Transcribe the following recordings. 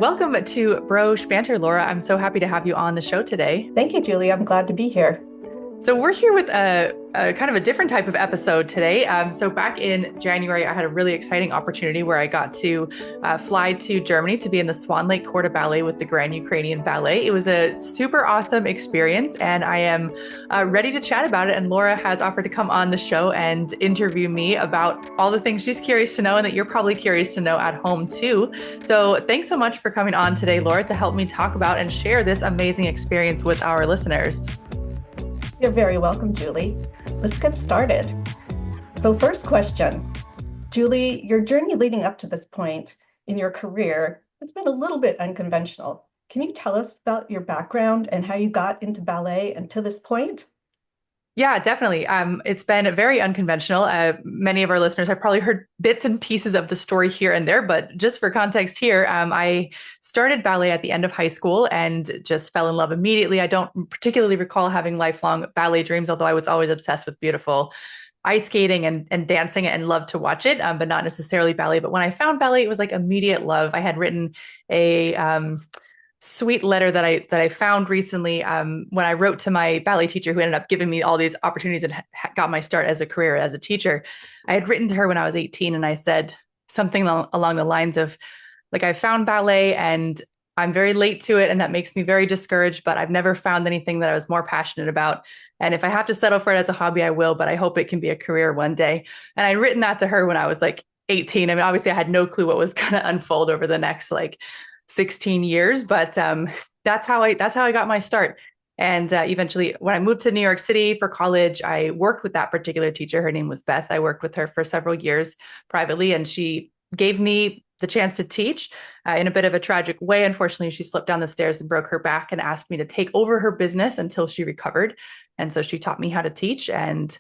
Welcome to Bro Banter, Laura. I'm so happy to have you on the show today. Thank you, Julie. I'm glad to be here. So we're here with a kind of a different type of episode today. So back in January, I had a really exciting opportunity where I got to fly to Germany to be in the Swan Lake Court of Ballet with the Grand Ukrainian Ballet. It was a super awesome experience, and I am ready to chat about it. And Laura has offered to come on the show and interview me about all the things she's curious to know and that you're probably curious to know at home too. So thanks so much for coming on today, Laura, to help me talk about and share this amazing experience with our listeners. You're very welcome, Julie. Let's get started. So first question, Julie, your journey leading up to this point in your career has been a little bit unconventional. Can you tell us about your background and how you got into ballet and to this point? Yeah, definitely. It's been very unconventional. Many of our listeners have probably heard bits and pieces of the story here and there, but just for context here, I started ballet at the end of high school and just fell in love immediately. I don't particularly recall having lifelong ballet dreams, although I was always obsessed with beautiful ice skating and dancing and loved to watch it, but not necessarily ballet. But when I found ballet, it was like immediate love. I had written a sweet letter that I found recently when I wrote to my ballet teacher, who ended up giving me all these opportunities and got my start as a career as a teacher. I had written to her when I was 18, and I said something along the lines of, like, I found ballet and I'm very late to it, and that makes me very discouraged, but I've never found anything that I was more passionate about. And if I have to settle for it as a hobby, I will, but I hope it can be a career one day. And I'd written that to her when I was like 18. I mean, obviously I had no clue what was going to unfold over the next like 16 years, but that's how I got my start. And eventually, when I moved to New York City for college, I worked with that particular teacher. Her name was Beth. I worked with her for several years privately, and she gave me the chance to teach in a bit of a tragic way. Unfortunately, she slipped down the stairs and broke her back and asked me to take over her business until she recovered. And so she taught me how to teach, and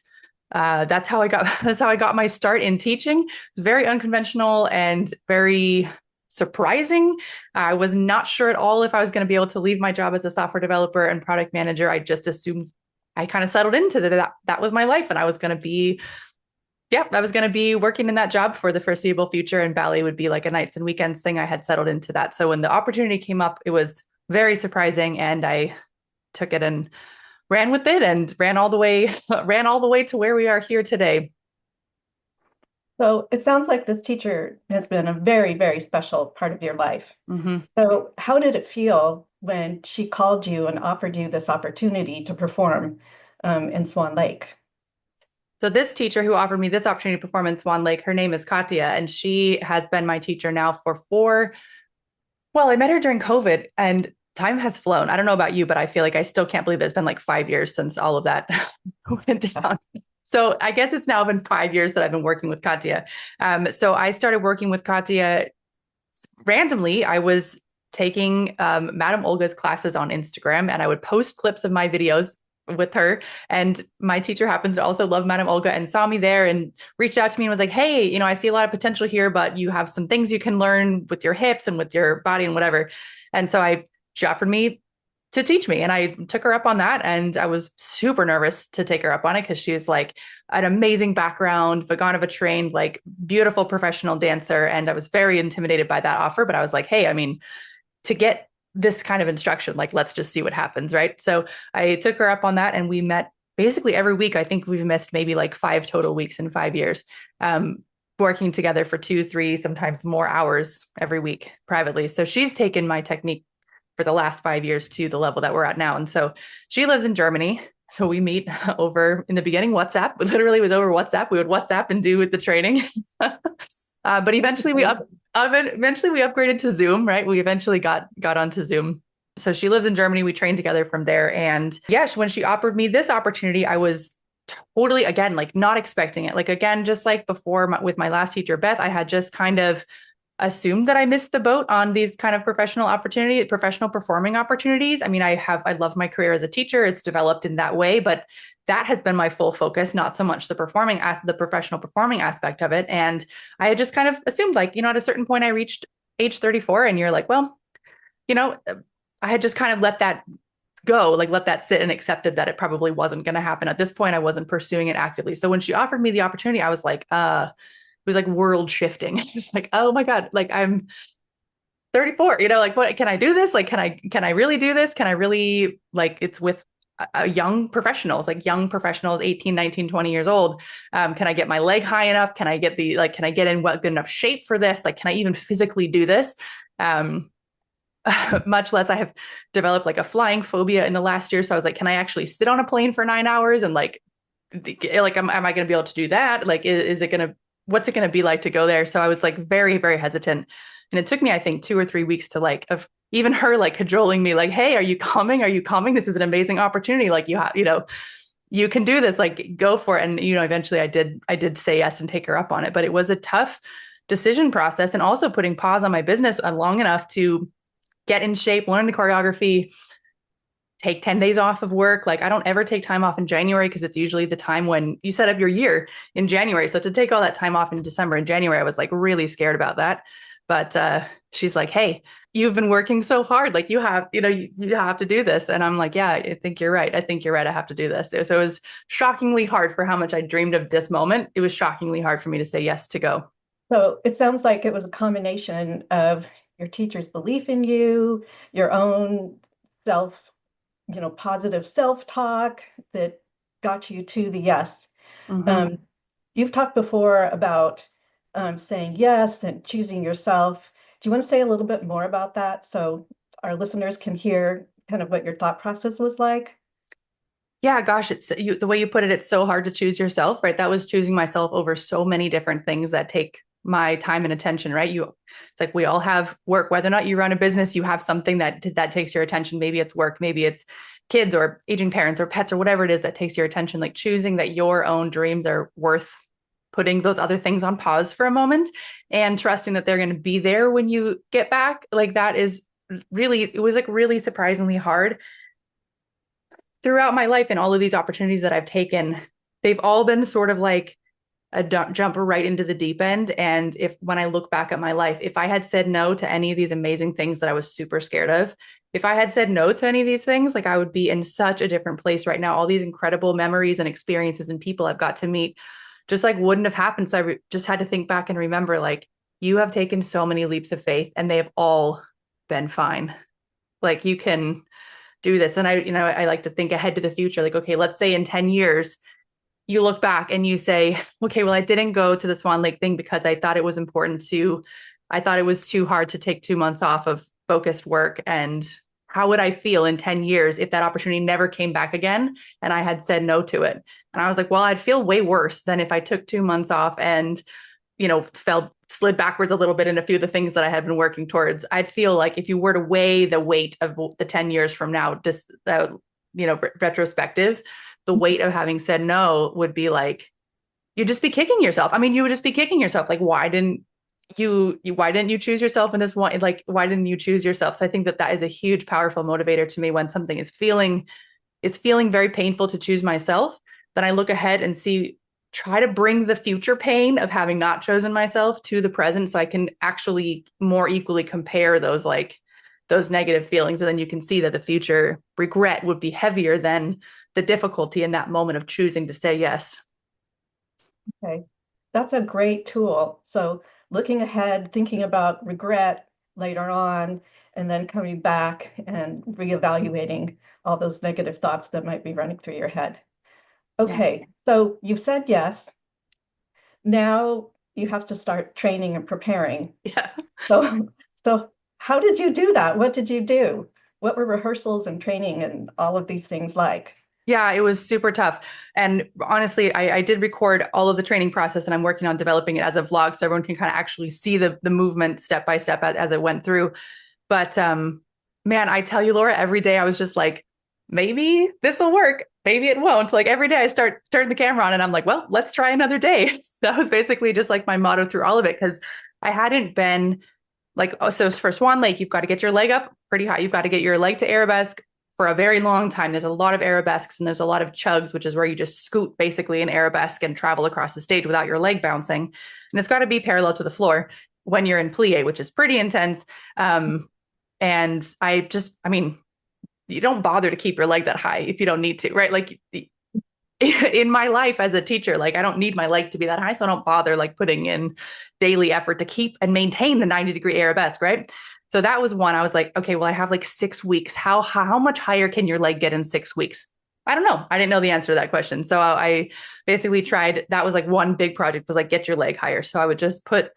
that's how I got my start in teaching. Very unconventional and very surprising. I was not sure at all if I was going to be able to leave my job as a software developer and product manager. I just assumed, I kind of settled into that was my life, and I was going to be working in that job for the foreseeable future, and ballet would be like a nights and weekends thing. I had settled into that. So when the opportunity came up, it was very surprising, and I took it and ran with it and ran all the way to where we are here today. So it sounds like this teacher has been a very, very special part of your life. Mm-hmm. So how did it feel when she called you and offered you this opportunity to perform in Swan Lake? So this teacher who offered me this opportunity to perform in Swan Lake, her name is Katia, and she has been my teacher now I met her during COVID, and time has flown. I don't know about you, but I feel like I still can't believe it's been like 5 years since all of that went down. So I guess it's now been 5 years that I've been working with Katia. So I started working with Katia randomly. I was taking Madam Olga's classes on Instagram, and I would post clips of my videos with her. And my teacher happens to also love Madam Olga and saw me there and reached out to me and was like, hey, I see a lot of potential here, but you have some things you can learn with your hips and with your body and whatever. And so she offered me to teach me, and I took her up on that. And I was super nervous to take her up on it because she was like an amazing background, Vaganova trained, like beautiful professional dancer. And I was very intimidated by that offer, but I was like, hey, I mean, to get this kind of instruction, like, let's just see what happens. Right. So I took her up on that, and we met basically every week. I think we've missed maybe like 5 total weeks in 5 years, working together for 2, 3, sometimes more hours every week privately. So she's taken my technique for the last 5 years to the level that we're at now. And so she lives in Germany. So we meet over, in the beginning, WhatsApp. It literally was over WhatsApp. We would WhatsApp and do the training. But eventually we upgraded to Zoom, right? We eventually got onto Zoom. So she lives in Germany. We trained together from there. And yes, when she offered me this opportunity, I was totally, again, like not expecting it. Like, again, just like before with my last teacher, Beth, I had just kind of assumed that I missed the boat on these kind of professional performing opportunities. I mean, I love my career as a teacher. It's developed in that way, but that has been my full focus, not so much the professional performing aspect of it. And I had just kind of assumed, like, at a certain point I reached age 34, and you're like, well, I had just kind of let that go, like let that sit, and accepted that it probably wasn't going to happen. At this point, I wasn't pursuing it actively. So when she offered me the opportunity, I was like, it was like world shifting. It's like, oh my God, like 34, like what can I do this? Like, can I really do this? Can I really like it's with young professionals, like young professionals, 18, 19, 20 years old. Can I get my leg high enough? Can I get can I get in good enough shape for this? Like, can I even physically do this? Um, much less I have developed like a flying phobia in the last year. So I was like, can I actually sit on a plane for 9 hours and am I going to be able to do that? Like, is it going to, what's it going to be like to go there? So I was like very, very hesitant. And it took me, I think, 2 or 3 weeks to of even her like cajoling me, like, hey, are you coming? Are you coming? This is an amazing opportunity. Like you can do this, like go for it. And, eventually I did say yes and take her up on it, but it was a tough decision process and also putting pause on my business long enough to get in shape, learn the choreography, take 10 days off of work. Like I don't ever take time off in January because it's usually the time when you set up your year in January. So to take all that time off in December and January, I was like really scared about that. But she's like, hey, you've been working so hard. Like you have to do this. And I'm like, yeah, I think you're right. I think you're right. I have to do this. So it was shockingly hard for how much I dreamed of this moment. It was shockingly hard for me to say yes to go. So it sounds like it was a combination of your teacher's belief in you, your own self, positive self-talk that got you to the yes. Mm-hmm. Um, you've talked before about saying yes and choosing yourself. Do you want to say a little bit more about that so our listeners can hear kind of what your thought process was like? Yeah, gosh, the way you put it, it's so hard to choose yourself, right? That was choosing myself over so many different things that take my time and attention, right? It's like we all have work, whether or not you run a business, you have something that takes your attention. Maybe it's work, maybe it's kids or aging parents or pets or whatever it is that takes your attention. Like choosing that your own dreams are worth putting those other things on pause for a moment and trusting that they're going to be there when you get back. Like that is really, it was like really surprisingly hard throughout my life and all of these opportunities that I've taken, they've all been sort of like a jump right into the deep end. And when I look back at my life, if I had said no to any of these amazing things that I was super scared of, if I had said no to any of these things, like I would be in such a different place right now. All these incredible memories and experiences and people I've got to meet just like wouldn't have happened. So just had to think back and remember, like, you have taken so many leaps of faith and they have all been fine. Like you can do this. And I like to think ahead to the future. Like, okay, let's say in 10 years, you look back and you say, okay, well, I didn't go to the Swan Lake thing because I thought it was I thought it was too hard to take 2 months off of focused work. And how would I feel in 10 years if that opportunity never came back again and I had said no to it? And I was like, well, I'd feel way worse than if I took 2 months off and slid backwards a little bit in a few of the things that I had been working towards. I'd feel like if you were to weigh the weight of the 10 years from now, just, retrospective, the weight of having said no would be like, you'd just be kicking yourself. I mean, you would just be kicking yourself. Like, why didn't you choose yourself in this one? Like, why didn't you choose yourself? So I think that is a huge, powerful motivator to me when something is feeling very painful to choose myself. Then I look ahead and try to bring the future pain of having not chosen myself to the present so I can actually more equally compare those negative feelings. And then you can see that the future regret would be heavier than the difficulty in that moment of choosing to say yes. Okay, that's a great tool. So looking ahead, thinking about regret later on, and then coming back and reevaluating all those negative thoughts that might be running through your head. Yeah. Okay, so you've said yes. Now you have to start training and preparing. Yeah. So, so how did you do that? What did you do? What were rehearsals and training and all of these things like? Yeah, it was super tough. And honestly, I did record all of the training process and I'm working on developing it as a vlog so everyone can kind of actually see the movement step by step as it went through. But man, I tell you, Laura, every day I was just like, maybe this will work. Maybe it won't. Like every day I turn the camera on and I'm like, well, let's try another day. That was basically just like my motto through all of it because I hadn't been like, oh, so for Swan Lake, you've got to get your leg up pretty high. You've got to get your leg to arabesque for a very long time. There's a lot of arabesques and there's a lot of chugs, which is where you just scoot basically an arabesque and travel across the stage without your leg bouncing. And it's got to be parallel to the floor when you're in plie, which is pretty intense. And I mean, you don't bother to keep your leg that high if you don't need to, right? Like in my life as a teacher, like I don't need my leg to be that high. So I don't bother like putting in daily effort to keep and maintain the 90-degree arabesque, right? So that was one. I was like, okay, well, I have like 6 weeks. How much higher can your leg get in 6 weeks? I don't know. I didn't know the answer to that question. So I basically tried, that was like one big project, was like, get your leg higher. So I would just put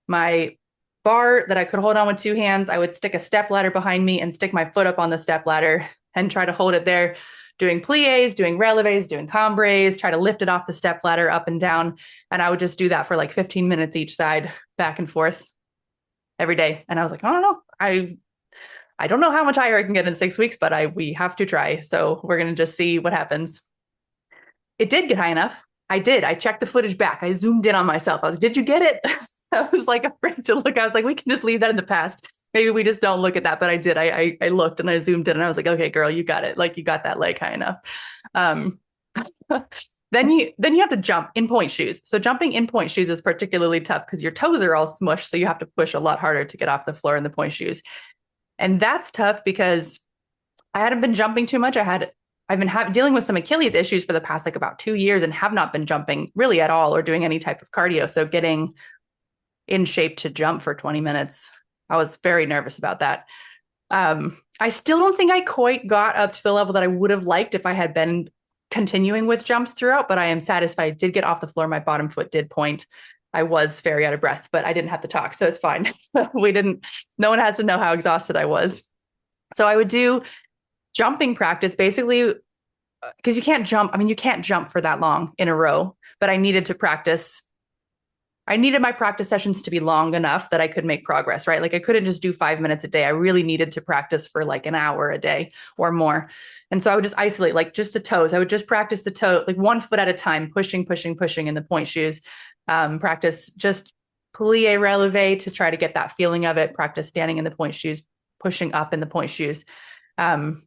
my bar that I could hold on with 2 hands. I would stick a step ladder behind me and stick my foot up on the step ladder and try to hold it there, doing plies, doing releves, doing combres, try to lift it off the step ladder up and down. And I would just do that for like 15 minutes each side, back and forth every day. And I was like, I don't know. I don't know how much higher I can get in 6 weeks, but we have to try. So we're gonna just see what happens. It did get high enough. I did. I checked the footage back. I zoomed in on myself. I was like, did you get it? I was like afraid to look. I was like, we can just leave that in the past. Maybe we just don't look at that. But I did. I looked and I zoomed in and I was like, okay, girl, you got it. Like you got that leg high enough. Um, then you have to jump in point shoes. So jumping in point shoes is particularly tough because your toes are all smushed. So you have to push a lot harder to get off the floor in the point shoes. And that's tough because I hadn't been jumping too much. I've been dealing with some Achilles issues for the past like about 2 years and have not been jumping really at all or doing any type of cardio. So getting in shape to jump for 20 minutes, I was very nervous about that. I still don't think I quite got up to the level that I would have liked if I had been continuing with jumps throughout, but I am satisfied. I did get off the floor. My bottom foot did point. I was very out of breath, but I didn't have to talk. So it's fine. No one has to know how exhausted I was. So I would do jumping practice basically because you can't jump. I mean, you can't jump for that long in a row, but I needed to practice. I needed my practice sessions to be long enough that I could make progress, right? Like I couldn't just do 5 minutes a day. I really needed to practice for like an hour a day or more. And so I would just isolate like just the toes. I would just practice the toe, like 1 foot at a time, pushing in the point shoes. Practice just plie releve to try to get that feeling of it. Practice standing in the point shoes, pushing up in the point shoes. And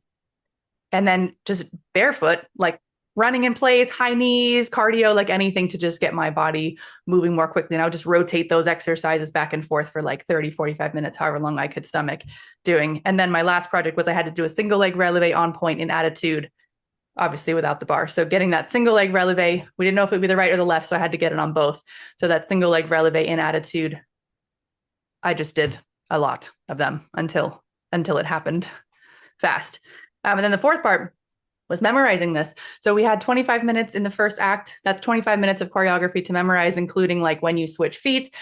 then just barefoot, like running in place, high knees, cardio, like anything to just get my body moving more quickly. And I would just rotate those exercises back and forth for like 30, 45 minutes, however long I could stomach doing. And then my last project was I had to do a single leg releve on point in attitude, obviously without the bar. So getting that single leg releve, we didn't know if it would be the right or the left. So I had to get it on both. So that single leg releve in attitude, I just did a lot of them until it happened fast. And then the fourth part was memorizing this. So we had 25 minutes in the first act. That's 25 minutes of choreography to memorize, including like when you switch feet,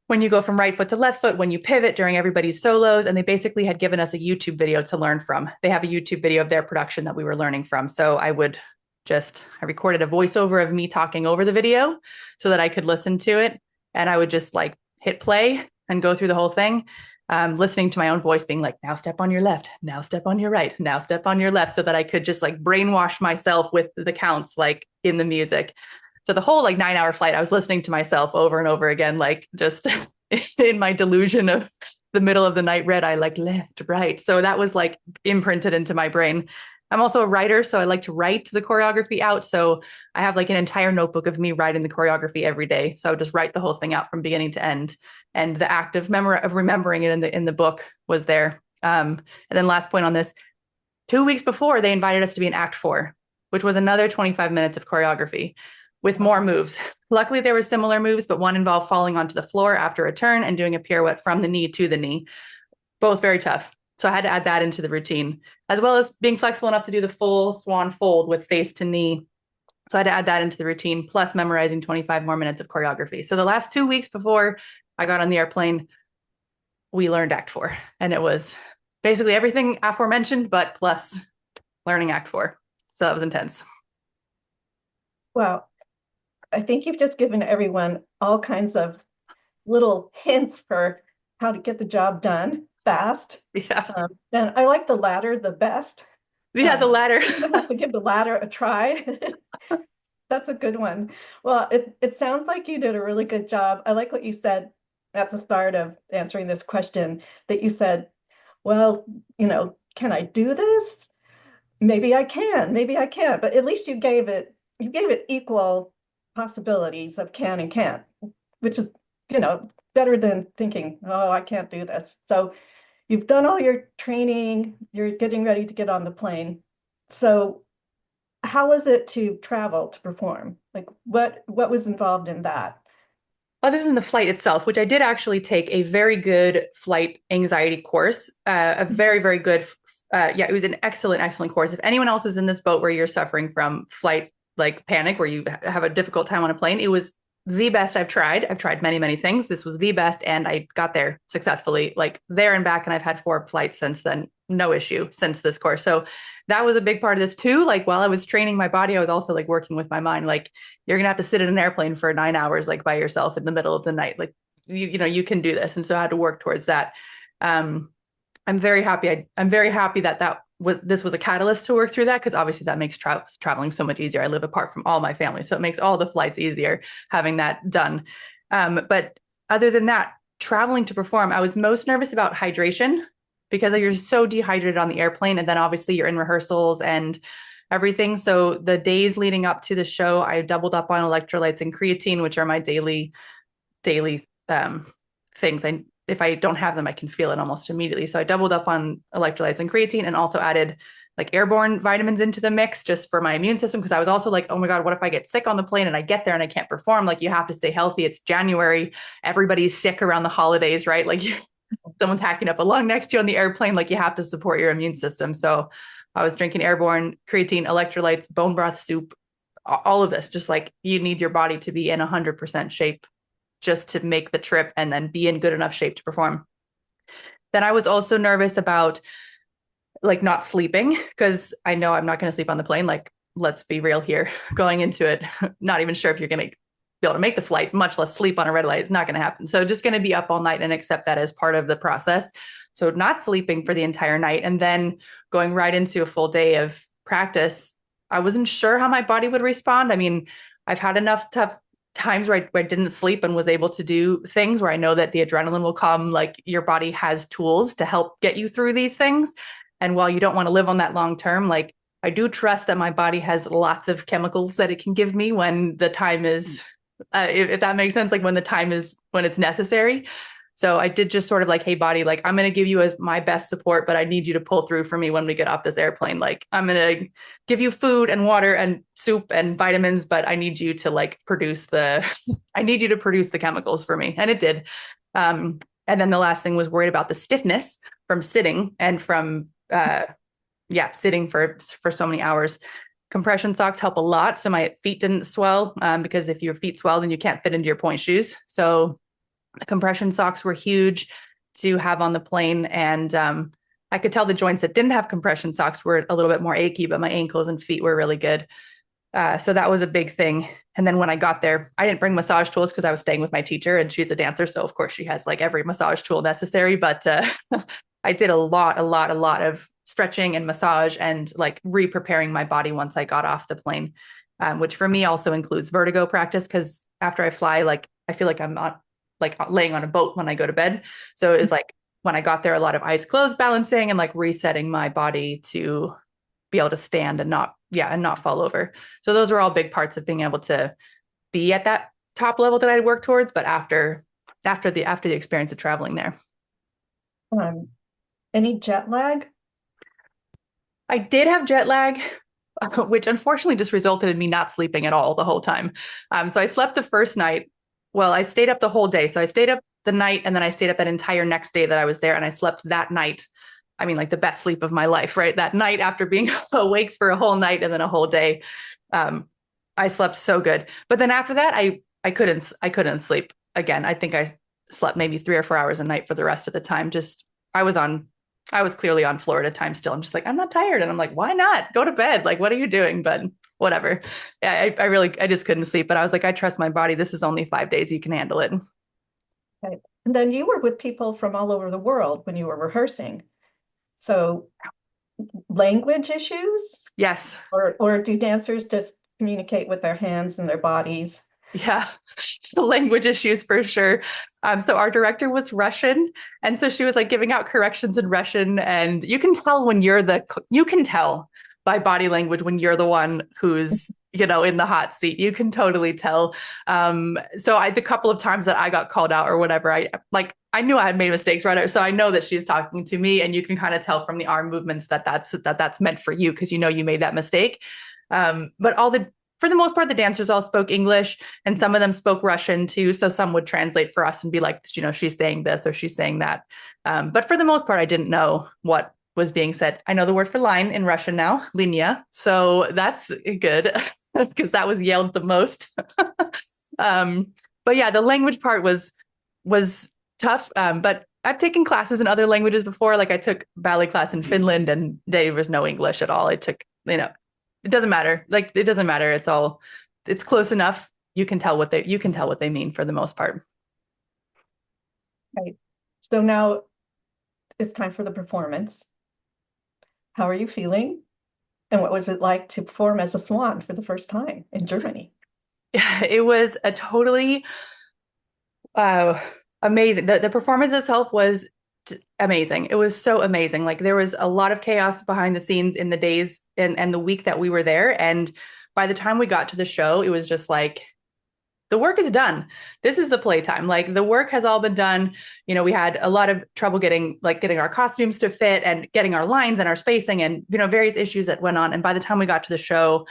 when you go from right foot to left foot, when you pivot during everybody's solos. And they basically had given us a YouTube video to learn from. They have a YouTube video of their production that we were learning from. So I recorded a voiceover of me talking over the video so that I could listen to it. And I would just like hit play and go through the whole thing. Listening to my own voice being like, now step on your left, now step on your right, now step on your left, so that I could just like brainwash myself with the counts like in the music. So the whole like 9-hour flight, I was listening to myself over and over again, like just in my delusion of the middle of the night red eye, like left, right. So that was like imprinted into my brain. I'm also a writer, so I like to write the choreography out. So I have like an entire notebook of me writing the choreography every day. So I would just write the whole thing out from beginning to end. And the act of remembering it in the book was there. And then last point on this, 2 weeks before they invited us to be in Act 4, which was another 25 minutes of choreography with more moves. Luckily, there were similar moves, but one involved falling onto the floor after a turn and doing a pirouette from the knee to the knee. Both very tough. So I had to add that into the routine, as well as being flexible enough to do the full swan fold with face to knee. So I had to add that into the routine, plus memorizing 25 more minutes of choreography. So the last 2 weeks before I got on the airplane, we learned Act 4. And it was basically everything aforementioned, but plus learning Act 4. So that was intense. Wow. I think you've just given everyone all kinds of little hints for how to get the job done fast. Yeah. And I like the latter the best. Yeah, the latter. You have to give the latter a try. That's a good one. Well, it sounds like you did a really good job. I like what you said at the start of answering this question, that you said, well, can I do this? Maybe I can, maybe I can't, but at least you gave it equal possibilities of can and can't, which is, better than thinking, oh, I can't do this. So you've done all your training, you're getting ready to get on the plane. So how was it to travel to perform? Like what was involved in that? Other than the flight itself, which I did actually take a very good flight anxiety course, a very, very good, yeah, it was an excellent, excellent course. If anyone else is in this boat where you're suffering from flight like panic, where you have a difficult time on a plane, it was the best I've tried. I've tried many, many things. This was the best, and I got there successfully, like there and back. And I've had 4 flights since then, no issue since this course. So that was a big part of this too. Like while I was training my body, I was also like working with my mind, like you're gonna have to sit in an airplane for 9 hours, like by yourself in the middle of the night. Like you know, you can do this. And so I had to work towards that. Um, I'm very happy. I'm very happy that this was a catalyst to work through that, because obviously that makes traveling so much easier. I live apart from all my family, so it makes all the flights easier having that done. But other than that, traveling to perform, I was most nervous about hydration because you're so dehydrated on the airplane, and then obviously you're in rehearsals and everything. So the days leading up to the show, I doubled up on electrolytes and creatine, which are my daily things. If I don't have them, I can feel it almost immediately. So I doubled up on electrolytes and creatine, and also added like airborne vitamins into the mix just for my immune system. Cause I was also like, oh my God, what if I get sick on the plane and I get there and I can't perform? Like you have to stay healthy. It's January. Everybody's sick around the holidays, right? Like someone's hacking up a lung next to you on the airplane. Like you have to support your immune system. So I was drinking airborne, creatine, electrolytes, bone broth soup, all of this. Just like you need your body to be in 100% shape just to make the trip and then be in good enough shape to perform. Then I was also nervous about like not sleeping, because I know I'm not going to sleep on the plane. Like, let's be real here. Going into it, not even sure if you're going to be able to make the flight, much less sleep on a red light. It's not going to happen. So just going to be up all night and accept that as part of the process. So not sleeping for the entire night and then going right into a full day of practice. I wasn't sure how my body would respond. I mean, I've had enough tough times where I didn't sleep and was able to do things where I know that the adrenaline will come. Like your body has tools to help get you through these things. And while you don't want to live on that long term, like I do trust that my body has lots of chemicals that it can give me when the time is, if that makes sense, like when it's necessary. So I did just sort of like, hey, body, like I'm going to give you my best support, but I need you to pull through for me when we get off this airplane. Like I'm going to give you food and water and soup and vitamins, but I need you to like I need you to produce the chemicals for me. And it did. And then the last thing was worried about the stiffness from sitting and from, sitting for so many hours. Compression socks help a lot. So my feet didn't swell, because if your feet swell, then you can't fit into your point shoes. So the compression socks were huge to have on the plane. And I could tell the joints that didn't have compression socks were a little bit more achy, but my ankles and feet were really good. So that was a big thing. And then when I got there, I didn't bring massage tools because I was staying with my teacher and she's a dancer. So of course she has like every massage tool necessary, but I did a lot of stretching and massage and like re-preparing my body once I got off the plane, which for me also includes vertigo practice. Cause after I fly, like, I feel like I'm not like laying on a boat when I go to bed. So it was like when I got there, a lot of eyes closed balancing and like resetting my body to be able to stand and not fall over. So those were all big parts of being able to be at that top level that I'd worked towards. But after the experience of traveling there. Any jet lag? I did have jet lag, which unfortunately just resulted in me not sleeping at all the whole time. So I slept the first night. Well, I stayed up the whole day. So I stayed up the night and then I stayed up that entire next day that I was there, and I slept that night. I mean, like the best sleep of my life, right? That night after being awake for a whole night and then a whole day. I slept so good. But then after that, I couldn't sleep again. I think I slept maybe 3 or 4 hours a night for the rest of the time. Just I was clearly on Florida time still. I'm just like, I'm not tired. And I'm like, why not? Go to bed. Like, what are you doing? But whatever. Yeah, I just couldn't sleep. But I was like, I trust my body. This is only 5 days. You can handle it. Okay. And then you were with people from all over the world when you were rehearsing. So language issues? Yes. Or do dancers just communicate with their hands and their bodies? Yeah, the language issues for sure. So our director was Russian, and so she was like giving out corrections in Russian, and you can tell you can tell by body language when you're the one who's in the hot seat. You can totally tell. So the couple of times that I got called out or whatever, I knew I had made mistakes, right? So I know that she's talking to me, and you can kind of tell from the arm movements that that's meant for you because you know you made that mistake. But all the for the most part, the dancers all spoke English and some of them spoke Russian too. So some would translate for us and be like, she's saying this or she's saying that. But for the most part, I didn't know what was being said. I know the word for line in Russian now, linia. So that's good because that was yelled the most. But yeah, the language part was tough. But I've taken classes in other languages before. Like I took ballet class in Finland and there was no English at all. I took, it doesn't matter. Like it doesn't matter. It's close enough. You can tell what they mean for the most part. Right. So now it's time for the performance. How are you feeling? And what was it like to perform as a swan for the first time in Germany? It was a totally amazing. The performance itself was amazing. It was so amazing. Like there was a lot of chaos behind the scenes in the days and the week that we were there. And by the time we got to the show, it was just like, the work is done. This is the playtime. Like the work has all been done. We had a lot of trouble getting our costumes to fit and getting our lines and our spacing and, various issues that went on. And by the time we got to the show,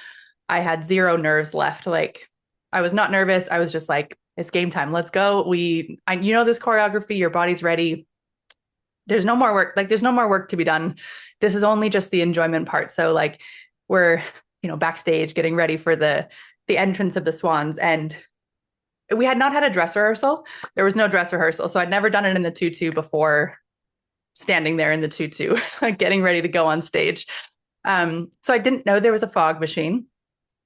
I had zero nerves left. Like I was not nervous. I was just like, it's game time. Let's go. This choreography, your body's ready. There's no more work. Like there's no more work to be done. This is only just the enjoyment part. So like we're, backstage getting ready for the entrance of the swans. And we had not had a dress rehearsal. There was no dress rehearsal. So I'd never done it in the tutu before, standing there in the tutu, getting ready to go on stage. So I didn't know there was a fog machine.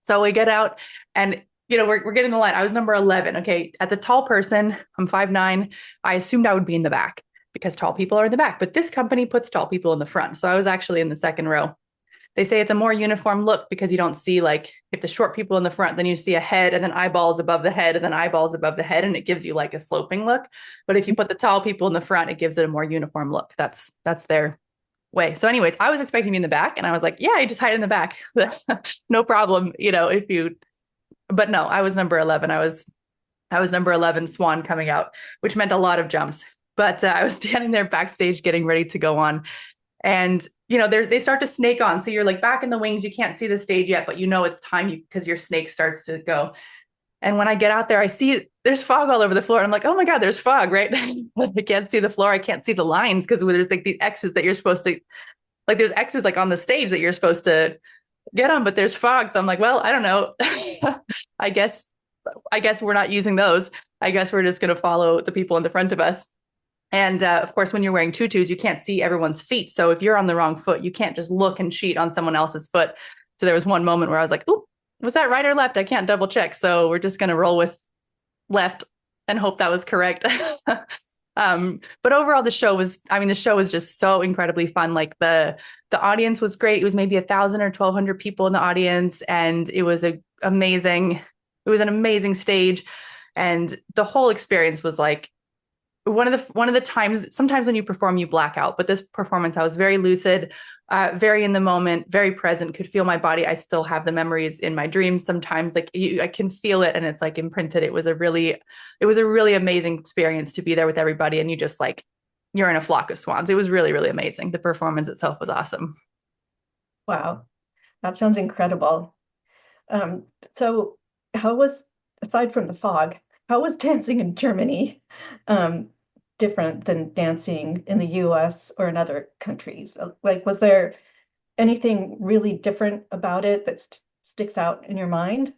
So we get out and, we're getting the line. I was number 11. Okay. As a tall person, I'm 5'9". I assumed I would be in the back because tall people are in the back, but this company puts tall people in the front. So I was actually in the second row. They say it's a more uniform look because you don't see like if the short people in the front, then you see a head and then eyeballs above the head and then eyeballs above the head. And it gives you like a sloping look. But if you put the tall people in the front, it gives it a more uniform look. That's their way. So anyways, I was expecting to be in the back and I was like, yeah, I just hide in the back. No problem. But no, I was number 11. I was number 11 swan coming out, which meant a lot of jumps. But I was standing there backstage getting ready to go on. And, they start to snake on. So you're like back in the wings. You can't see the stage yet, but it's time because your snake starts to go. And when I get out there, I see there's fog all over the floor. And I'm like, oh my God, there's fog, right? I can't see the floor. I can't see the lines because there's like these X's that you're supposed to, like there's X's like on the stage that you're supposed to get on, but there's fog. So I'm like, well, I don't know. I guess we're not using those. I guess we're just going to follow the people in the front of us. And of course, when you're wearing tutus, you can't see everyone's feet. So if you're on the wrong foot, you can't just look and cheat on someone else's foot. So there was one moment where I was like, "Ooh, was that right or left? I can't double check." So we're just going to roll with left and hope that was correct. But overall, the show was just so incredibly fun. Like the audience was great. It was maybe 1,000 or 1,200 people in the audience, and it was an amazing stage, and the whole experience was like one of the times. Sometimes when you perform, you black out, but this performance, I was very lucid, very in the moment, very present, could feel my body. I still have the memories in my dreams. Sometimes I can feel it and it's like imprinted. It was a really amazing experience to be there with everybody. And you just like, you're in a flock of swans. It was really, really amazing. The performance itself was awesome. Wow. That sounds incredible. So aside from the fog, how was dancing in Germany different than dancing in the US or in other countries? Like, was there anything really different about it that sticks out in your mind?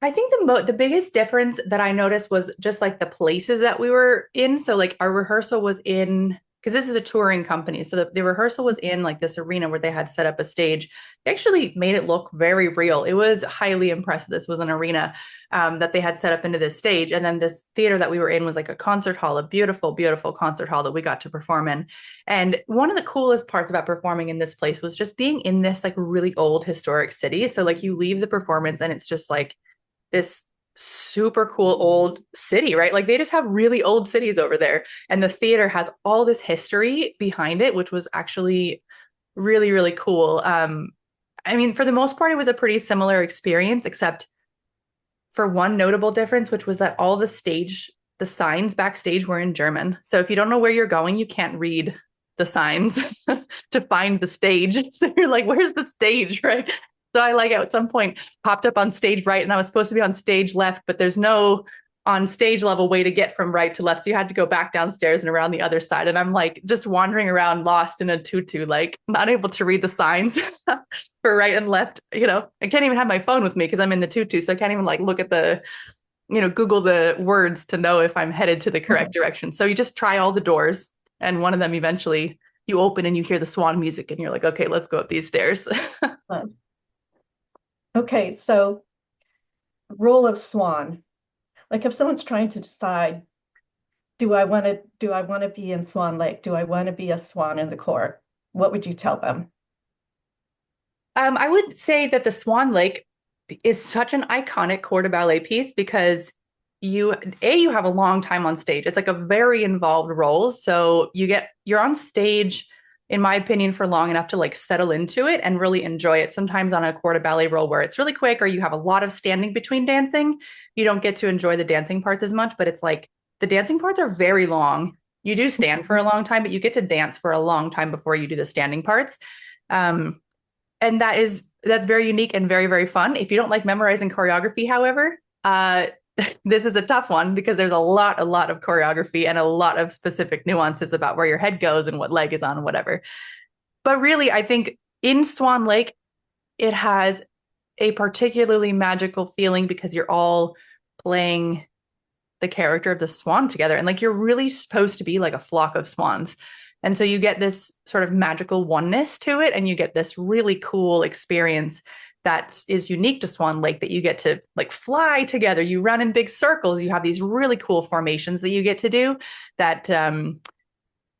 I think the biggest difference that I noticed was just like the places that we were in. So like our rehearsal was in, because this is a touring company. So the rehearsal was in like this arena where they had set up a stage. They actually made it look very real. It was highly impressive. This was an arena that they had set up into this stage. And then this theater that we were in was like a concert hall, a beautiful, beautiful concert hall that we got to perform in. And one of the coolest parts about performing in this place was just being in this like really old historic city. So like you leave the performance and it's just like this super cool old city, right? Like they just have really old cities over there. And the theater has all this history behind it, which was actually really, really cool. I mean, for the most part, it was a pretty similar experience, except for one notable difference, which was that all the signs backstage were in German. So if you don't know where you're going, you can't read the signs to find the stage. So you're like, where's the stage, right? So I like at some point popped up on stage right and I was supposed to be on stage left, but there's no on stage level way to get from right to left. So you had to go back downstairs and around the other side. And I'm like just wandering around lost in a tutu, like not able to read the signs for right and left. I can't even have my phone with me because I'm in the tutu. So I can't even like look at Google the words to know if I'm headed to the correct direction. So you just try all the doors and one of them eventually you open and you hear the swan music and you're like, okay, let's go up these stairs. Okay, so role of swan. Like if someone's trying to decide, do I want to be in Swan Lake? Do I want to be a swan in the corps? What would you tell them? I would say that the Swan Lake is such an iconic corps de ballet piece because you have a long time on stage. It's like a very involved role. So you're on stage, in my opinion, for long enough to like settle into it and really enjoy it. Sometimes on a corps de ballet role where it's really quick or you have a lot of standing between dancing, you don't get to enjoy the dancing parts as much, but it's like the dancing parts are very long. You do stand for a long time, but you get to dance for a long time before you do the standing parts. Um, and that's very unique and very, very fun. If you don't like memorizing choreography, however, this is a tough one because there's a lot of choreography and a lot of specific nuances about where your head goes and what leg is on and whatever. But really, I think in Swan Lake, it has a particularly magical feeling because you're all playing the character of the swan together. And like you're really supposed to be like a flock of swans. And so you get this sort of magical oneness to it, and you get this really cool experience that is unique to Swan Lake that you get to like fly together. You run in big circles. You have these really cool formations that you get to do that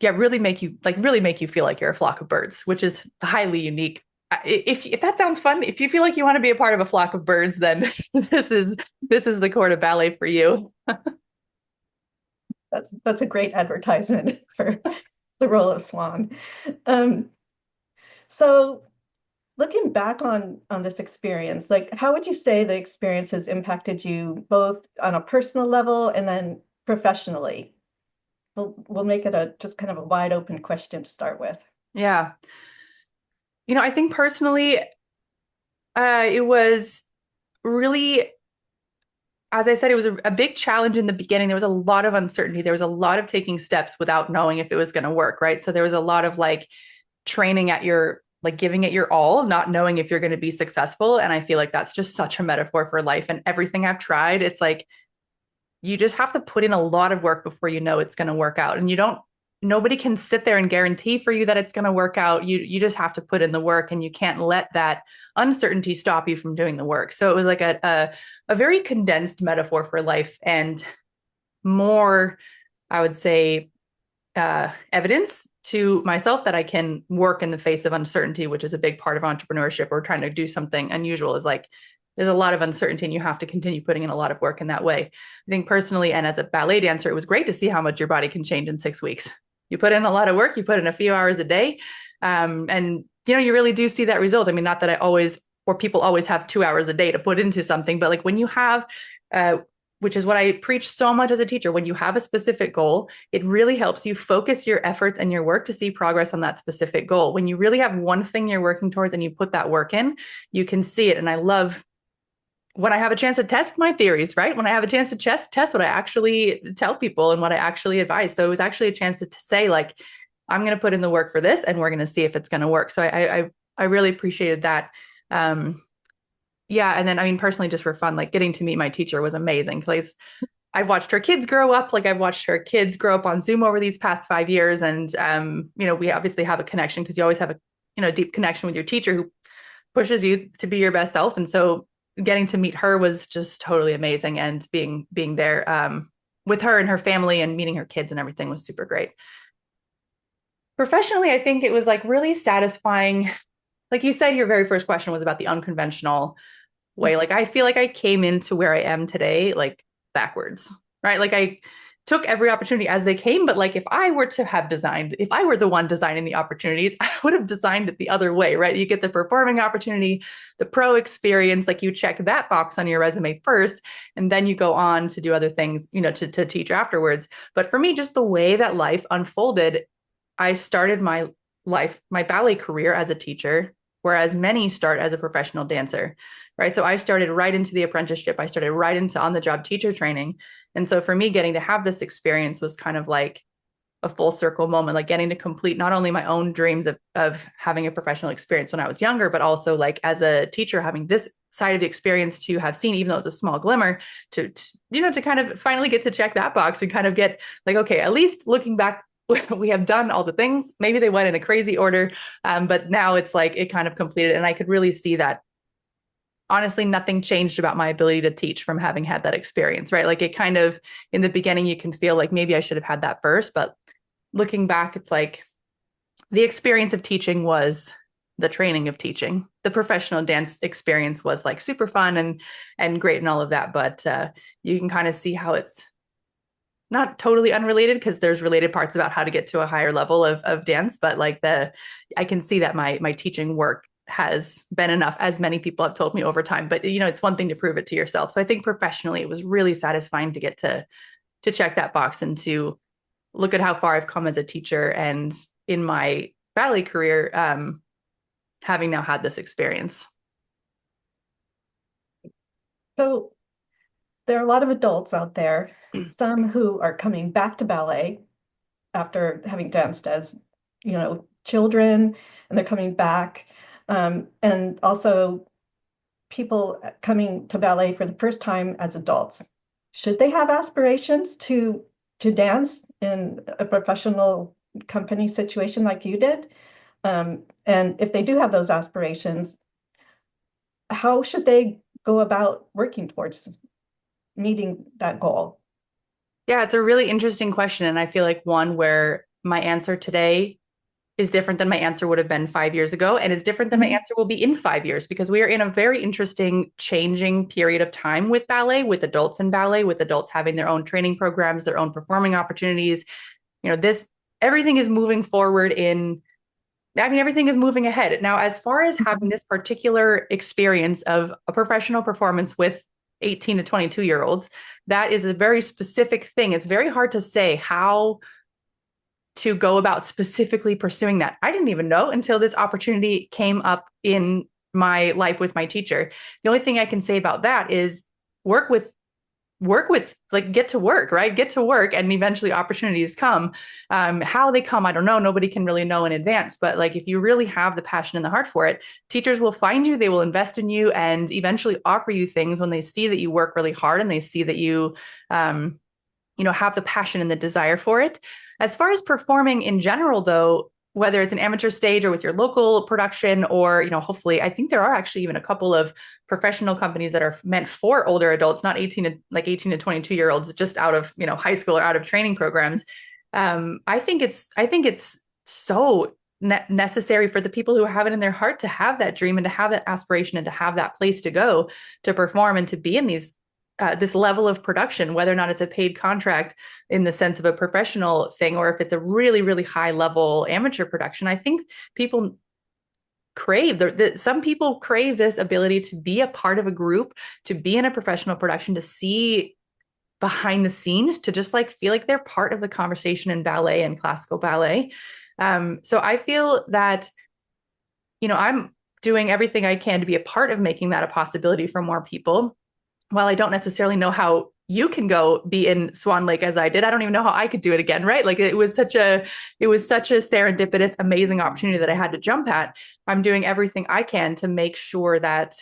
really make you feel like you're a flock of birds, which is highly unique. If that sounds fun, if you feel like you want to be a part of a flock of birds, then this is the corps de ballet for you. That's a great advertisement for the role of swan. Um, so looking back on this experience, like how would you say the experience has impacted you both on a personal level and then professionally? We'll make it a just kind of a wide open question to start with. Yeah. I think personally, it was really, as I said, it was a big challenge in the beginning. There was a lot of uncertainty. There was a lot of taking steps without knowing if it was going to work, right? So there was a lot of like training at your, like giving it your all, not knowing if you're going to be successful. And I feel like that's just such a metaphor for life. And everything I've tried, it's like, you just have to put in a lot of work before you know it's going to work out. And nobody can sit there and guarantee for you that it's going to work out. You just have to put in the work, and you can't let that uncertainty stop you from doing the work. So it was like a very condensed metaphor for life, and more, I would say, evidence to myself that I can work in the face of uncertainty, which is a big part of entrepreneurship or trying to do something unusual. Is like there's a lot of uncertainty and you have to continue putting in a lot of work in that way. I think personally, and as a ballet dancer, it was great to see how much your body can change in 6 weeks. You put in a lot of work, you put in a few hours a day. And you really do see that result. I mean, not that I always, or people always have 2 hours a day to put into something, but like when you have, which is what I preach so much as a teacher, when you have a specific goal, it really helps you focus your efforts and your work to see progress on that specific goal. When you really have one thing you're working towards and you put that work in, you can see it. And I love when I have a chance to test my theories, right? When I have a chance to test what I actually tell people and what I actually advise. So it was actually a chance to say, like, I'm going to put in the work for this and we're going to see if it's going to work. So I really appreciated that. Yeah. And then, I mean, personally, just for fun, like getting to meet my teacher was amazing because I've watched her kids grow up. Like I've watched her kids grow up on Zoom over these past 5 years. And, we obviously have a connection because you always have a deep connection with your teacher who pushes you to be your best self. And so getting to meet her was just totally amazing. And being there with her and her family and meeting her kids and everything was super great. Professionally, I think it was like really satisfying. Like you said, your very first question was about the unconventional way. Like I feel like I came into where I am today, like backwards, right? Like I took every opportunity as they came. But like if I were the one designing the opportunities, I would have designed it the other way, right? You get the performing opportunity, the pro experience, like you check that box on your resume first, and then you go on to do other things, to teach afterwards. But for me, just the way that life unfolded, I started my ballet career as a teacher whereas many start as a professional dancer, right? So I started right into the apprenticeship. I started right into on-the-job teacher training. And so for me, getting to have this experience was kind of like a full circle moment, like getting to complete not only my own dreams of having a professional experience when I was younger, but also like as a teacher, having this side of the experience to have seen, even though it's a small glimmer, to kind of finally get to check that box and kind of get like, okay, at least looking back, we have done all the things. Maybe they went in a crazy order, but now it's like it kind of completed, and I could really see that honestly nothing changed about my ability to teach from having had that experience, right? Like it kind of in the beginning you can feel like maybe I should have had that first, but looking back, it's like the experience of teaching was the training of teaching. The professional dance experience was like super fun and great and all of that, but you can kind of see how it's not totally unrelated because there's related parts about how to get to a higher level of dance, but like I can see that my teaching work has been enough, as many people have told me over time. But it's one thing to prove it to yourself. So I think professionally, it was really satisfying to get to check that box and to look at how far I've come as a teacher and in my ballet career, having now had this experience. So there are a lot of adults out there, some who are coming back to ballet after having danced as, children, and they're coming back. And also people coming to ballet for the first time as adults. Should they have aspirations to dance in a professional company situation like you did? And if they do have those aspirations, how should they go about working towards meeting that goal? Yeah, it's a really interesting question. And I feel like one where my answer today is different than my answer would have been 5 years ago, and is different than my answer will be in 5 years, because we are in a very interesting, changing period of time with ballet, with adults in ballet, with adults having their own training programs, their own performing opportunities. This everything is moving forward everything is moving ahead. Now, as far as having this particular experience of a professional performance with 18 to 22-year-olds, that is a very specific thing. It's very hard to say how to go about specifically pursuing that. I didn't even know until this opportunity came up in my life with my teacher. The only thing I can say about that is work with like get to work, right? Get to work, and eventually opportunities come. How they come, I don't know. Nobody can really know in advance, but like if you really have the passion and the heart for it, teachers will find you, they will invest in you, and eventually offer you things when they see that you work really hard and they see that you have the passion and the desire for it. As far as performing in general, though, whether it's an amateur stage or with your local production, or, hopefully, I think there are actually even a couple of professional companies that are meant for older adults, not 18 to 22-year-olds, just out of, high school or out of training programs. I think it's so necessary for the people who have it in their heart to have that dream and to have that aspiration and to have that place to go to perform and to be in this level of production, whether or not it's a paid contract in the sense of a professional thing, or if it's a really, really high level amateur production. I think people crave some people crave this ability to be a part of a group, to be in a professional production, to see behind the scenes, to just like feel like they're part of the conversation in ballet and classical ballet. So I feel that, I'm doing everything I can to be a part of making that a possibility for more people. While I don't necessarily know how you can go be in Swan Lake as I did, I don't even know how I could do it again, right? Like it was such a serendipitous, amazing opportunity that I had to jump at. I'm doing everything I can to make sure that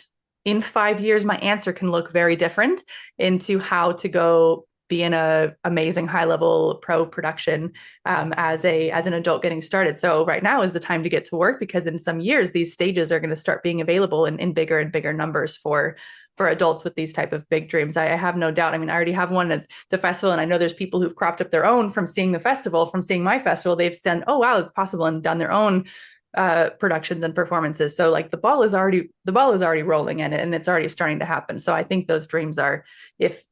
in 5 years, my answer can look very different into how to go be in a amazing high level pro production as an adult getting started. So right now is the time to get to work, because in some years, these stages are going to start being available in bigger and bigger numbers for adults with these type of big dreams. I have no doubt. I mean, I already have one at the festival, and I know there's people who've cropped up their own from seeing the festival, from seeing my festival. They've said, oh, wow, it's possible, and done their own productions and performances. So like the ball is already rolling in it, and it's already starting to happen. So I think those dreams are, if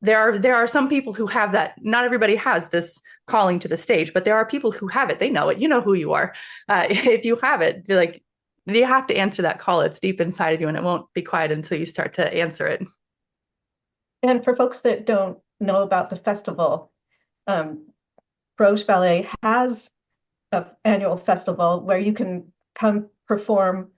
there are some people who have that. Not everybody has this calling to the stage, but there are people who have it. They know it. You know who you are. If you have it, like, you have to answer that call. It's deep inside of you, and it won't be quiet until you start to answer it. And for folks that don't know about the festival, Broche Ballet has an annual festival where you can come perform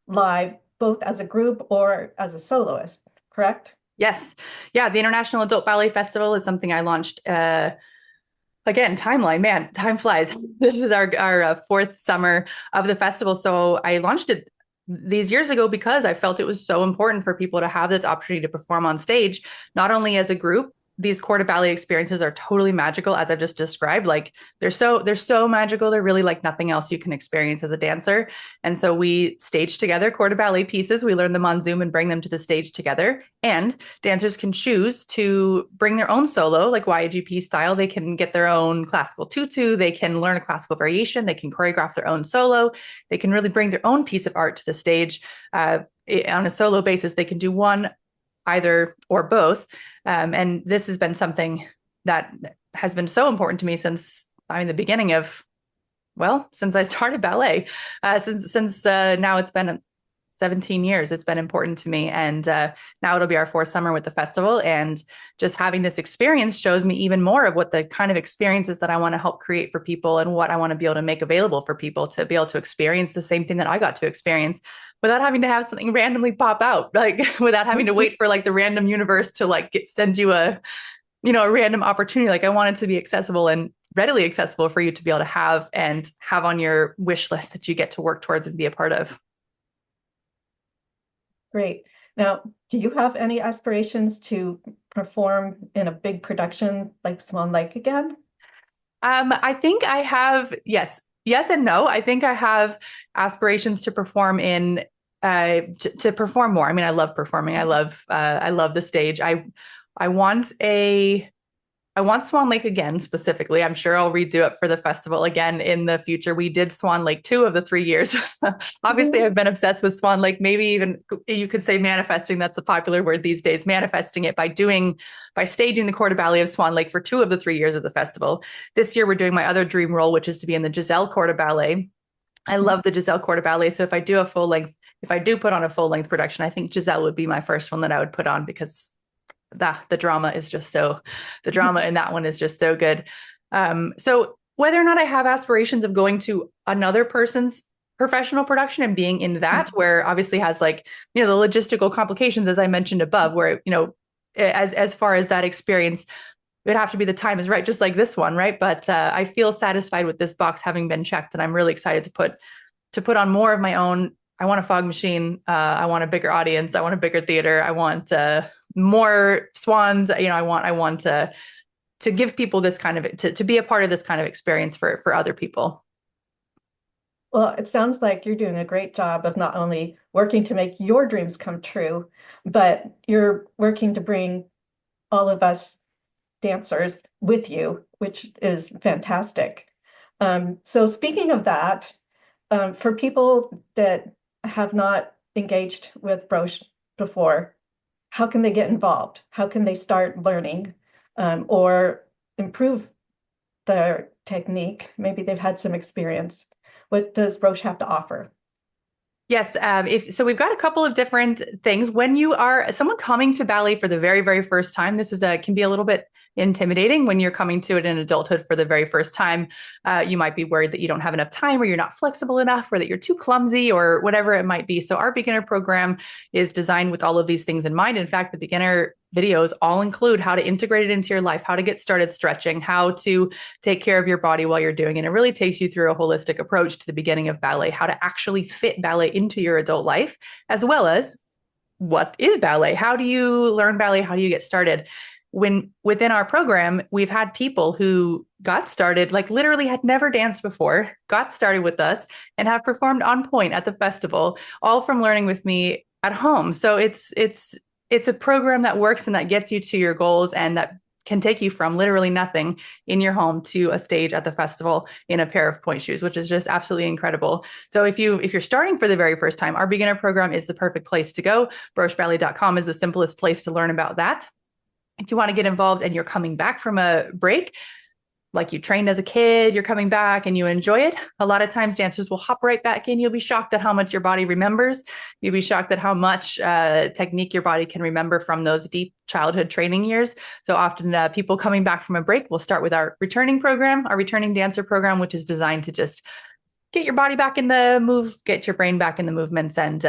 live, both as a group or as a soloist, correct? Yes. Yeah. The International Adult Ballet Festival is something I launched. Again, timeline, man, time flies. This is our fourth summer of the festival. So I launched it these years ago because I felt it was so important for people to have this opportunity to perform on stage, not only as a group. These corps de ballet experiences are totally magical, as I've just described. Like they're so magical. They're really like nothing else you can experience as a dancer. And so we stage together corps de ballet pieces. We learn them on Zoom and bring them to the stage together. And dancers can choose to bring their own solo, like YAGP style. They can get their own classical tutu. They can learn a classical variation. They can choreograph their own solo. They can really bring their own piece of art to the stage. On a solo basis, they can do one, either or both. And this has been something that has been so important to me since the beginning of, well, since I started ballet. Since now it's been 17 years. It's been important to me. And now it'll be our fourth summer with the festival. And just having this experience shows me even more of what the kind of experiences that I want to help create for people and what I want to be able to make available for people to be able to experience the same thing that I got to experience without having to have something randomly pop out, like without having to wait for like the random universe to like send you a random opportunity. Like I want it to be accessible and readily accessible for you to be able to have on your wish list that you get to work towards and be a part of. Great. Now, do you have any aspirations to perform in a big production like Swan Lake again? I think I have, yes and no. I think I have aspirations to perform to perform more. I mean, I love performing. I love the stage. I want Swan Lake again, specifically. I'm sure I'll redo it for the festival again in the future. We did Swan Lake 2 of the 3 years. Obviously, I've been obsessed with Swan Lake, maybe even you could say manifesting. That's a popular word these days, manifesting it by staging the corps de ballet of Swan Lake for 2 of the 3 years of the festival. This year, we're doing my other dream role, which is to be in the Giselle corps de ballet. I love the Giselle corps de ballet. So if I do put on a full length production, I think Giselle would be my first one that I would put on because the drama in that one is just so good. So whether or not I have aspirations of going to another person's professional production and being in that, where obviously has the logistical complications, as I mentioned above, where, as far as that experience, it would have to be the time is right, just like this one. Right. But I feel satisfied with this box having been checked, and I'm really excited to put on more of my own. I want a fog machine. I want a bigger audience. I want a bigger theater. I want more swans. I want to give people this kind of to be a part of this kind of experience for other people. Well, it sounds like you're doing a great job of not only working to make your dreams come true, but you're working to bring all of us dancers with you, which is fantastic. So speaking of that, for people that have not engaged with Broche before, how can they get involved? How can they start learning or improve their technique? Maybe they've had some experience. What does Broche have to offer? Yes. So we've got a couple of different things. When you are someone coming to ballet for the very, very first time, this can be a little bit intimidating when you're coming to it in adulthood for the very first time. You might be worried that you don't have enough time, or you're not flexible enough, or that you're too clumsy, or whatever it might be. So our beginner program is designed with all of these things in mind. In fact, the beginner videos all include how to integrate it into your life, how to get started stretching, how to take care of your body while you're doing it. It really takes you through a holistic approach to the beginning of ballet, how to actually fit ballet into your adult life, as well as what is ballet? How do you learn ballet? How do you get started? Within our program, we've had people who got started, like literally had never danced before, got started with us and have performed on point at the festival, all from learning with me at home. So it's a program that works and that gets you to your goals, and that can take you from literally nothing in your home to a stage at the festival in a pair of point shoes, which is just absolutely incredible. So if you're starting for the very first time, our beginner program is the perfect place to go. brocheballet.com is the simplest place to learn about that. If you want to get involved and you're coming back from a break, like you trained as a kid, you're coming back and you enjoy it, a lot of times dancers will hop right back in. You'll be shocked at how much your body remembers. You'll be shocked at how much technique your body can remember from those deep childhood training years. So often people coming back from a break will start with our returning program, our returning dancer program, which is designed to just get your body back in the move, get your brain back in the movements. And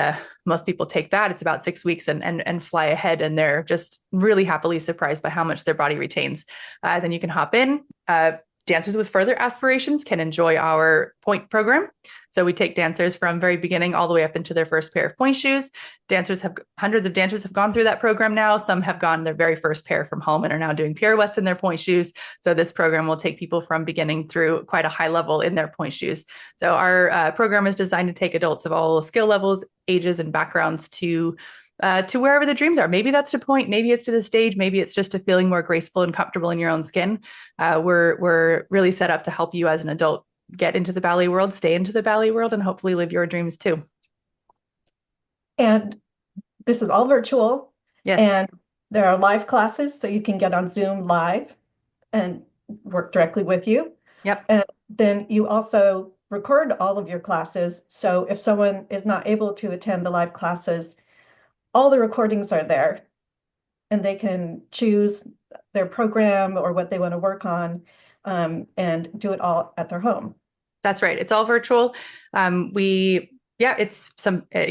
most people take that. It's about 6 weeks and fly ahead. And they're just really happily surprised by how much their body retains. Then you can hop in. Dancers with further aspirations can enjoy our point program. So we take dancers from very beginning all the way up into their first pair of point shoes. Hundreds of dancers have gone through that program now. Some have gone their very first pair from home and are now doing pirouettes in their point shoes. So this program will take people from beginning through quite a high level in their point shoes. So our program is designed to take adults of all skill levels, ages, and backgrounds to wherever the dreams are. Maybe that's to point, maybe it's to the stage, maybe it's just to feeling more graceful and comfortable in your own skin. We're really set up to help you as an adult get into the ballet world, stay into the ballet world, and hopefully live your dreams too. And this is all virtual. Yes. And there are live classes, so you can get on Zoom live and work directly with you. Yep. And then you also record all of your classes. So if someone is not able to attend the live classes, all the recordings are there and they can choose their program or what they want to work on, and do it all at their home. That's right. It's all virtual. It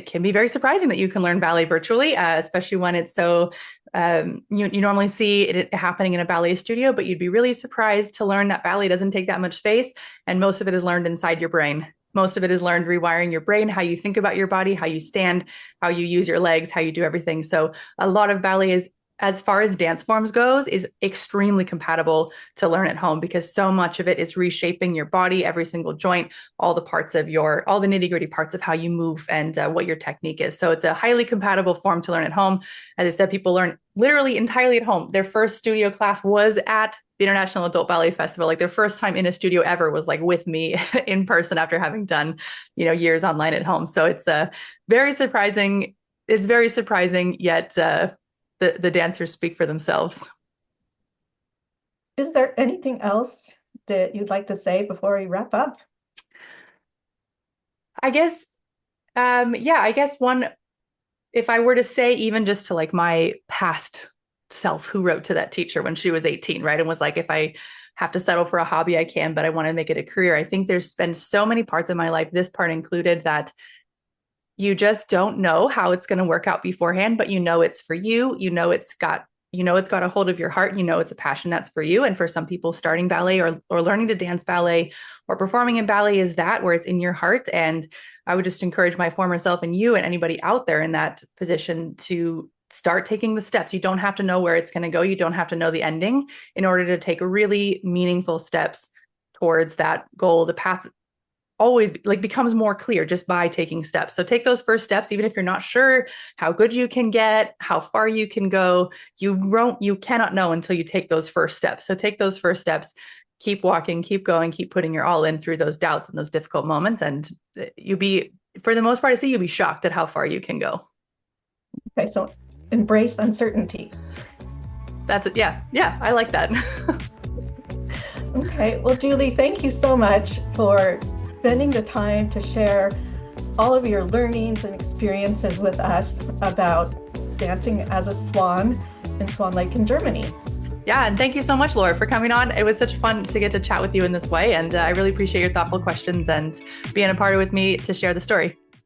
can be very surprising that you can learn ballet virtually, especially when it's so, you normally see it happening in a ballet studio, but you'd be really surprised to learn that ballet doesn't take that much space. And most of it is learned inside your brain. Most of it is learned rewiring your brain, how you think about your body, how you stand, how you use your legs, how you do everything. So a lot of ballet is, as far as dance forms goes, is extremely compatible to learn at home because so much of it is reshaping your body, every single joint, all the nitty gritty parts of how you move and what your technique is. So it's a highly compatible form to learn at home. As I said, people learn literally entirely at home. Their first studio class was at the International Adult Ballet Festival. Like their first time in a studio ever was like with me in person after having done, years online at home. So it's very surprising. It's very surprising, yet the dancers speak for themselves. Is there anything else that you'd like to say before we wrap up? I guess one, if I were to say even just to like my past self who wrote to that teacher when she was 18, right? And was like, if I have to settle for a hobby, I can, but I want to make it a career. I think there's been so many parts of my life, this part included, that you just don't know how it's going to work out beforehand, but it's for you. It's got a hold of your heart. It's a passion that's for you. And for some people, starting ballet or learning to dance ballet or performing in ballet is that where it's in your heart. And I would just encourage my former self and you and anybody out there in that position to start taking the steps. You don't have to know where it's going to go. You don't have to know the ending in order to take really meaningful steps towards that goal. The path always becomes more clear just by taking steps. So take those first steps, even if you're not sure how good you can get, how far you can go. You cannot know until you take those first steps. So take those first steps, keep walking, keep going, keep putting your all in through those doubts and those difficult moments. And for the most part, you'll be shocked at how far you can go. Okay, so embrace uncertainty. That's it. Yeah, I like that. Okay, well, Julie, thank you so much for spending the time to share all of your learnings and experiences with us about dancing as a swan in Swan Lake in Germany. Yeah, and thank you so much, Laura, for coming on. It was such fun to get to chat with you in this way, and I really appreciate your thoughtful questions and being a part of with me to share the story.